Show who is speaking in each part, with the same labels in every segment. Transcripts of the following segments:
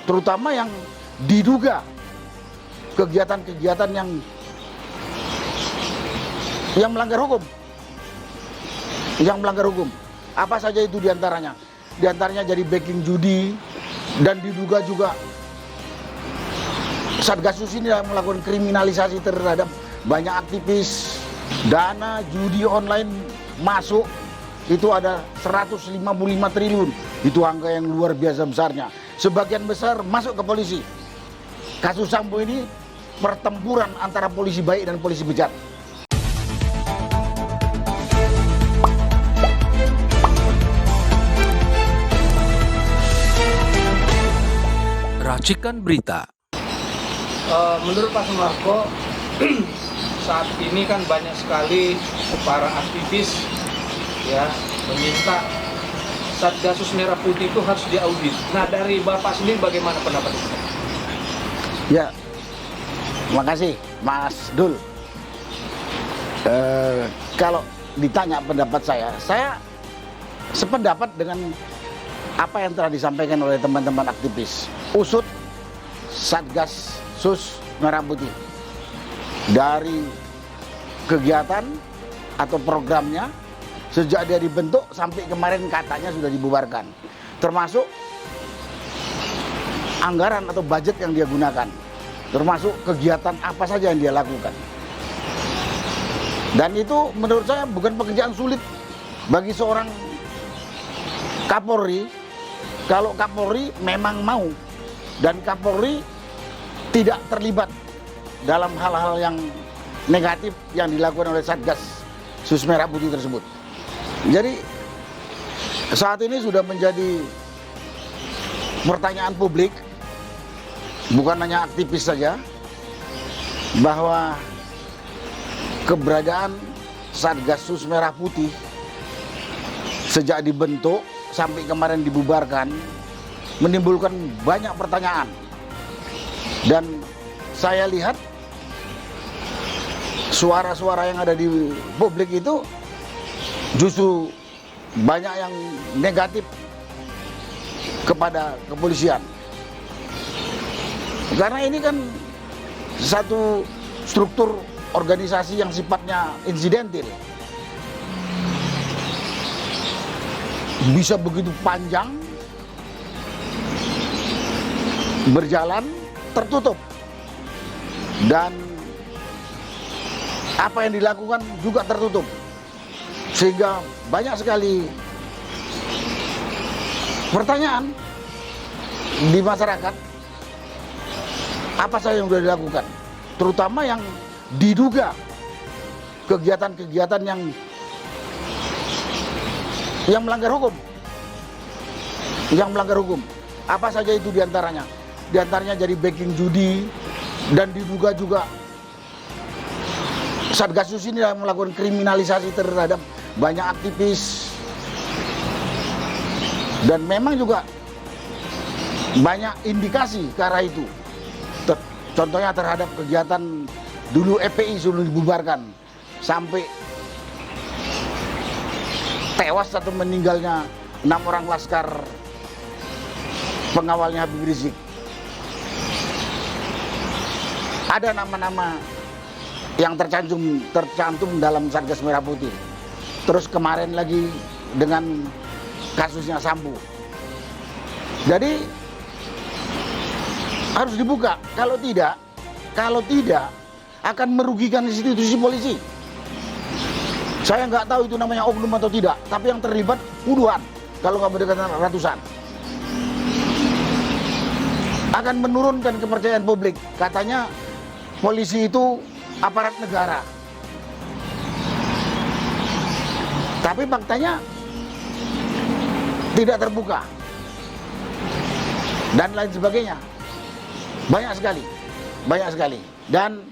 Speaker 1: terutama yang diduga kegiatan-kegiatan yang melanggar hukum. Yang melanggar hukum. Apa saja itu diantaranya? Diantaranya jadi backing judi, dan diduga juga Satgasus ini melakukan kriminalisasi terhadap banyak aktivis. Dana judi online masuk itu ada 155 triliun. Itu angka yang luar biasa besarnya. Sebagian besar masuk ke polisi. Kasus Sambo ini pertempuran antara polisi baik dan polisi bejat.
Speaker 2: Racikan berita.
Speaker 3: Menurut Pak Sumarko, saat ini kan banyak sekali para aktivis ya meminta Satgasus Merah Putih itu harus diaudit. Nah, dari Bapak sendiri bagaimana pendapat itu?
Speaker 1: Ya, terima kasih Mas Dul. Kalau ditanya pendapat saya sependapat dengan apa yang telah disampaikan oleh teman-teman aktivis. Usut Satgasus Merah Putih dari kegiatan atau programnya sejak dia dibentuk sampai kemarin katanya sudah dibubarkan, termasuk anggaran atau budget yang dia gunakan, termasuk kegiatan apa saja yang dia lakukan. Dan itu menurut saya bukan pekerjaan sulit bagi seorang Kapolri, kalau Kapolri memang mau dan Kapolri tidak terlibat dalam hal-hal yang negatif yang dilakukan oleh Satgasus Merah Putih tersebut. Jadi saat ini sudah menjadi pertanyaan publik, bukan hanya aktivis saja, bahwa keberadaan Satgasus Merah Putih sejak dibentuk sampai kemarin dibubarkan menimbulkan banyak pertanyaan. Dan saya lihat suara-suara yang ada di publik itu justru banyak yang negatif kepada kepolisian. Karena ini kan satu struktur organisasi yang sifatnya insidentil. Bisa begitu panjang, berjalan, tertutup. Dan apa yang dilakukan juga tertutup. Sehingga banyak sekali pertanyaan di masyarakat, apa saja yang sudah dilakukan, terutama yang diduga kegiatan-kegiatan yang melanggar hukum. Yang melanggar hukum. Apa saja itu diantaranya? Diantaranya jadi backing judi, dan diduga juga Satgasus ini melakukan kriminalisasi terhadap banyak aktivis. Dan memang juga banyak indikasi ke arah itu. Contohnya terhadap kegiatan dulu FPI sebelum dibubarkan, sampai tewas atau meninggalnya 6 orang laskar pengawalnya Habib Rizik. Ada nama-nama yang tercantum dalam Satgas Merah Putih. Terus kemarin lagi dengan kasusnya Sambo. Jadi harus dibuka. Kalau tidak akan merugikan institusi polisi. Saya nggak tahu itu namanya oknum atau tidak, tapi yang terlibat puluhan, kalau nggak mendekatkan ratusan. Akan menurunkan kepercayaan publik. Katanya polisi itu aparat negara. Tapi faktanya tidak terbuka. Dan lain sebagainya. Banyak sekali. Dan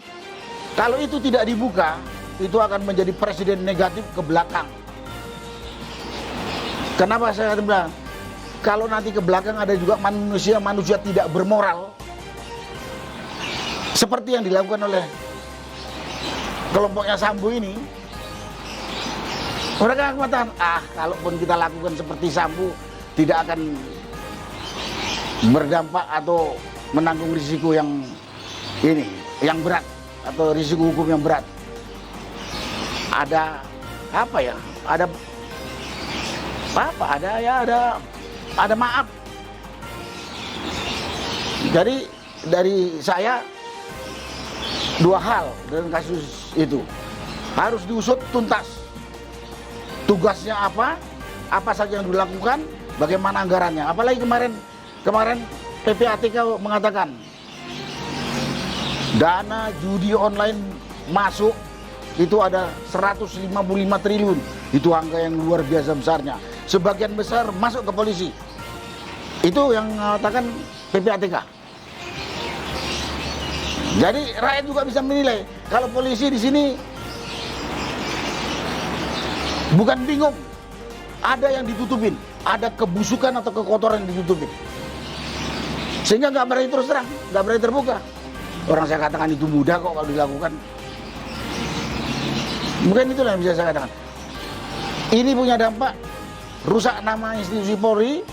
Speaker 1: kalau itu tidak dibuka, itu akan menjadi presiden negatif ke belakang. Kenapa saya bilang? Kalau nanti ke belakang ada juga manusia tidak bermoral, seperti yang dilakukan oleh kelompoknya Sambo ini. Mereka akan mengatakan, kalaupun kita lakukan seperti Sambo, tidak akan berdampak atau menanggung risiko yang berat atau risiko hukum yang berat. Ada apa ya? Ada maaf. Jadi dari saya dua hal dalam kasus itu harus diusut tuntas. Tugasnya apa saja yang dilakukan, bagaimana anggarannya. Apalagi kemarin PPATK mengatakan dana judi online masuk itu ada 155 triliun. Itu angka yang luar biasa besarnya. Sebagian besar masuk ke polisi. Itu yang mengatakan PPATK. Jadi rakyat juga bisa menilai kalau polisi di sini bukan bingung, ada yang ditutupin, ada kebusukan atau kekotoran yang ditutupin, sehingga nggak berani terus terang, nggak berani terbuka. Orang saya katakan itu mudah kok kalau dilakukan. Mungkin itulah yang bisa saya katakan. Ini punya dampak rusak nama institusi Polri,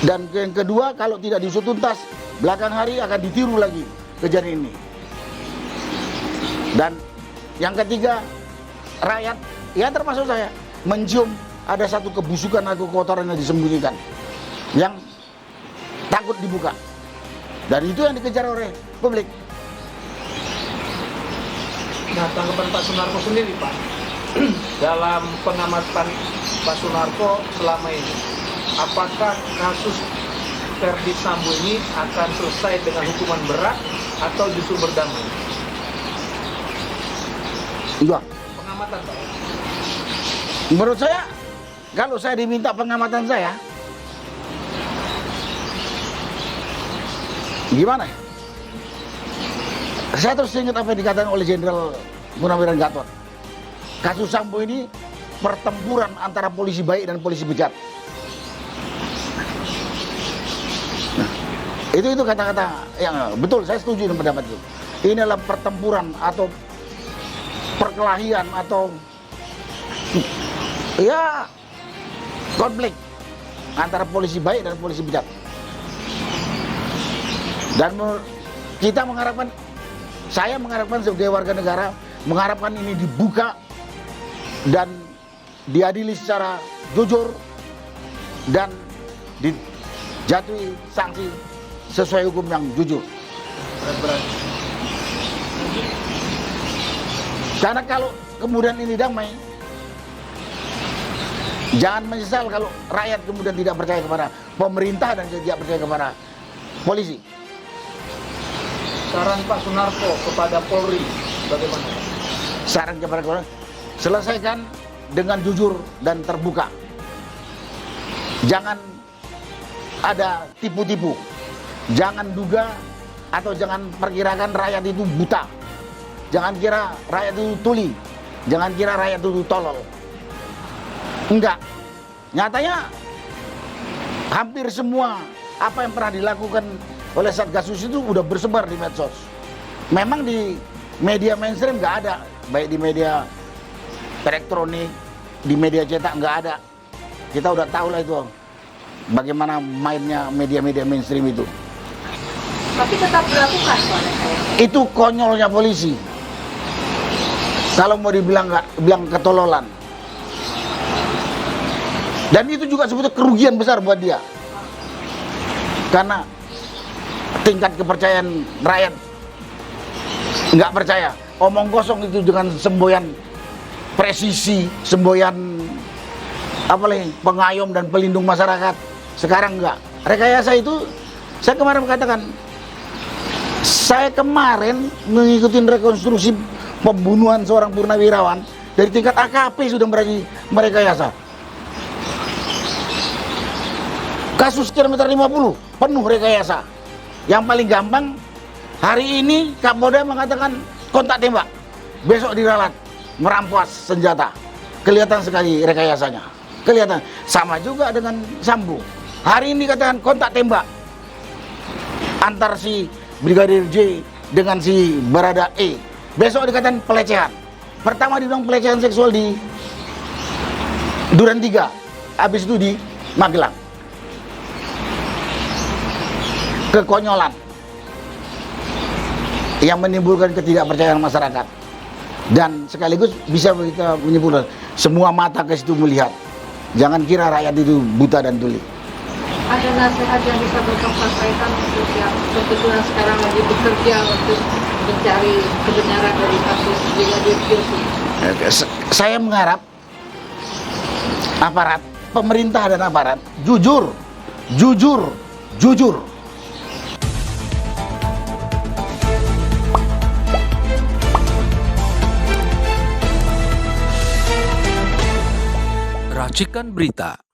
Speaker 1: dan yang kedua kalau tidak diusut tuntas, belakang hari akan ditiru lagi kejadian ini. Dan yang ketiga, rakyat, ya termasuk saya, mencium ada satu kebusukan atau kotoran yang disembunyikan, yang takut dibuka. Dan itu yang dikejar oleh publik.
Speaker 3: Nah, tanggapan Pak Sunarko sendiri, Pak, dalam pengamatan Pak Sunarko selama ini, apakah kasus Verdi Sambo ini akan selesai dengan hukuman berat atau justru berdamai?
Speaker 1: Iya.
Speaker 3: Pengamatan, Pak.
Speaker 1: Menurut saya, kalau saya diminta pengamatan saya, gimana ya? Saya terus ingat apa yang dikatakan oleh Jenderal Purnawirawan Gatot. Kasus Sambo ini pertempuran antara polisi baik dan polisi bejat. Nah, itu kata-kata yang betul, saya setuju dengan pendapat itu. Ini adalah pertempuran atau perkelahian atau ya konflik antara polisi baik dan polisi bejat. Dan kita mengharapkan, saya mengharapkan sebagai warga negara, mengharapkan ini dibuka dan diadili secara jujur dan dijatuhi sanksi sesuai hukum yang jujur. Karena kalau kemudian ini damai, jangan menyesal kalau rakyat kemudian tidak percaya kepada pemerintah dan tidak percaya kepada polisi.
Speaker 3: Saran Pak Sunarko kepada Polri bagaimana?
Speaker 1: Saran kepada Polri, selesaikan dengan jujur dan terbuka. Jangan ada tipu-tipu. Jangan duga atau jangan perkirakan rakyat itu buta. Jangan kira rakyat itu tuli. Jangan kira rakyat itu tolol. Enggak. Nyatanya hampir semua apa yang pernah dilakukan oleh Satgasus itu udah bersebar di medsos. Memang di media mainstream nggak ada, baik di media elektronik, di media cetak nggak ada. Kita udah tahu lah itu bagaimana mainnya media-media mainstream itu.
Speaker 2: Tapi tetap dilakukan soalnya saya.
Speaker 1: Itu konyolnya polisi. Kalau mau bilang ketololan. Dan itu juga sebetulnya kerugian besar buat dia. Karena tingkat kepercayaan rakyat nggak percaya. Omong kosong itu dengan semboyan presisi, semboyan pengayom dan pelindung masyarakat. Sekarang enggak. Rekayasa itu, saya kemarin mengatakan, saya kemarin mengikuti rekonstruksi pembunuhan seorang purnawirawan dari tingkat AKP sudah merekayasa. Kasus kilometer 50 penuh rekayasa. Yang paling gampang, hari ini Kapolda mengatakan kontak tembak, besok diralat merampas senjata. Kelihatan sekali rekayasanya. Kelihatan. Sama juga dengan Sambo. Hari ini katakan kontak tembak antar si Brigadir J dengan si Barada E. Besok dikatakan pelecehan. Pertama dibilang pelecehan seksual di Duren 3, habis itu di Magelang. kekonyolan yang menimbulkan ketidakpercayaan masyarakat. Dan sekaligus bisa kita menyimpulkan semua mata ke situ melihat. Jangan kira rakyat itu buta dan tuli.
Speaker 2: Ada nasihat yang bisa Bapak sampaikan untuk yang kebetulan sekarang lagi bekerja untuk mencari kebenaran dari kasus Brigadir Yosua?
Speaker 1: Saya mengharap aparat, pemerintah dan aparat jujur.
Speaker 4: Racikan Berita